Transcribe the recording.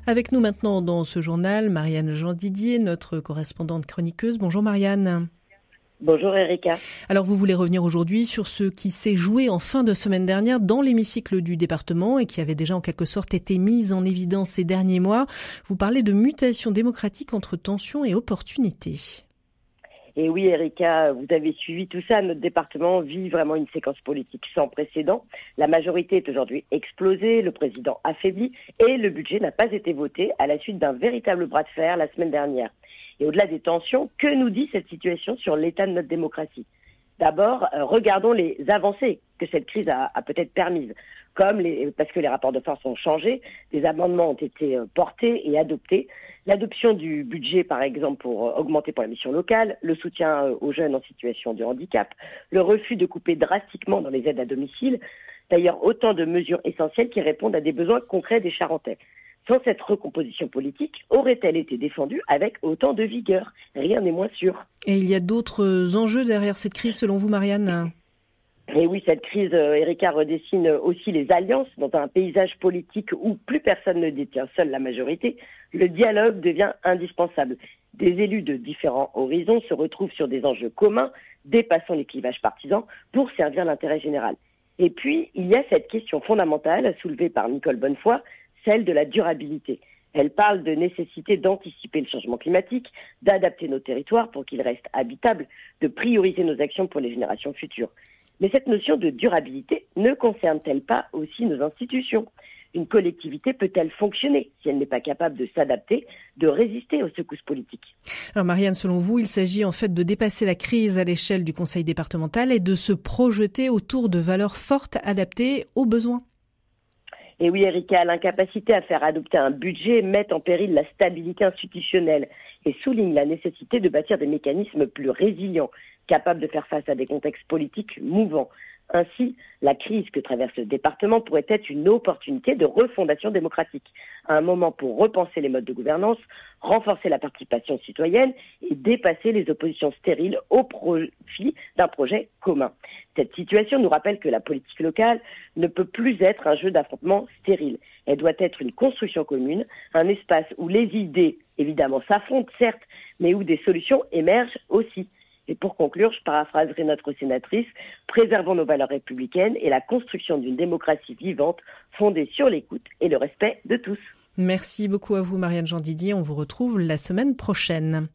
Avec nous maintenant dans ce journal, Marianne Jean-Didier, notre correspondante chroniqueuse. Bonjour Marianne. Bonjour Erika. Alors vous voulez revenir aujourd'hui sur ce qui s'est joué en fin de semaine dernière dans l'hémicycle du département et qui avait déjà en quelque sorte été mis en évidence ces derniers mois. Vous parlez de mutation démocratique entre tensions et opportunités. Et oui Erika, vous avez suivi tout ça. Notre département vit vraiment une séquence politique sans précédent. La majorité est aujourd'hui explosée, le président affaibli et le budget n'a pas été voté à la suite d'un véritable bras de fer la semaine dernière. Et au-delà des tensions, que nous dit cette situation sur l'état de notre démocratie ? D'abord, regardons les avancées que cette crise a peut-être permises. Parce que les rapports de force ont changé, des amendements ont été portés et adoptés. L'adoption du budget, par exemple, pour augmenter pour la mission locale, le soutien aux jeunes en situation de handicap, le refus de couper drastiquement dans les aides à domicile. D'ailleurs, autant de mesures essentielles qui répondent à des besoins concrets des Charentais. Sans cette recomposition politique, aurait-elle été défendue avec autant de vigueur ? Rien n'est moins sûr. Et il y a d'autres enjeux derrière cette crise, selon vous, Marianne ? Et oui, cette crise, Erika, redessine aussi les alliances dans un paysage politique où plus personne ne détient seul la majorité. Le dialogue devient indispensable. Des élus de différents horizons se retrouvent sur des enjeux communs, dépassant les clivages partisans, pour servir l'intérêt général. Et puis, il y a cette question fondamentale soulevée par Nicole Bonnefoy, celle de la durabilité. Elle parle de nécessité d'anticiper le changement climatique, d'adapter nos territoires pour qu'ils restent habitables, de prioriser nos actions pour les générations futures. Mais cette notion de durabilité ne concerne-t-elle pas aussi nos institutions ? Une collectivité peut-elle fonctionner si elle n'est pas capable de s'adapter, de résister aux secousses politiques ? Alors Marianne, selon vous, il s'agit en fait de dépasser la crise à l'échelle du conseil départemental et de se projeter autour de valeurs fortes adaptées aux besoins. Et oui, Erika, l'incapacité à faire adopter un budget met en péril la stabilité institutionnelle et souligne la nécessité de bâtir des mécanismes plus résilients, capables de faire face à des contextes politiques mouvants. Ainsi, la crise que traverse le département pourrait être une opportunité de refondation démocratique, un moment pour repenser les modes de gouvernance, renforcer la participation citoyenne et dépasser les oppositions stériles au profit d'un projet commun. Cette situation nous rappelle que la politique locale ne peut plus être un jeu d'affrontement stérile. Elle doit être une construction commune, un espace où les idées, évidemment, s'affrontent, certes, mais où des solutions émergent aussi. Et pour conclure, je paraphraserai notre sénatrice, préservons nos valeurs républicaines et la construction d'une démocratie vivante fondée sur l'écoute et le respect de tous. Merci beaucoup à vous, Marianne Jean-Didier. On vous retrouve la semaine prochaine.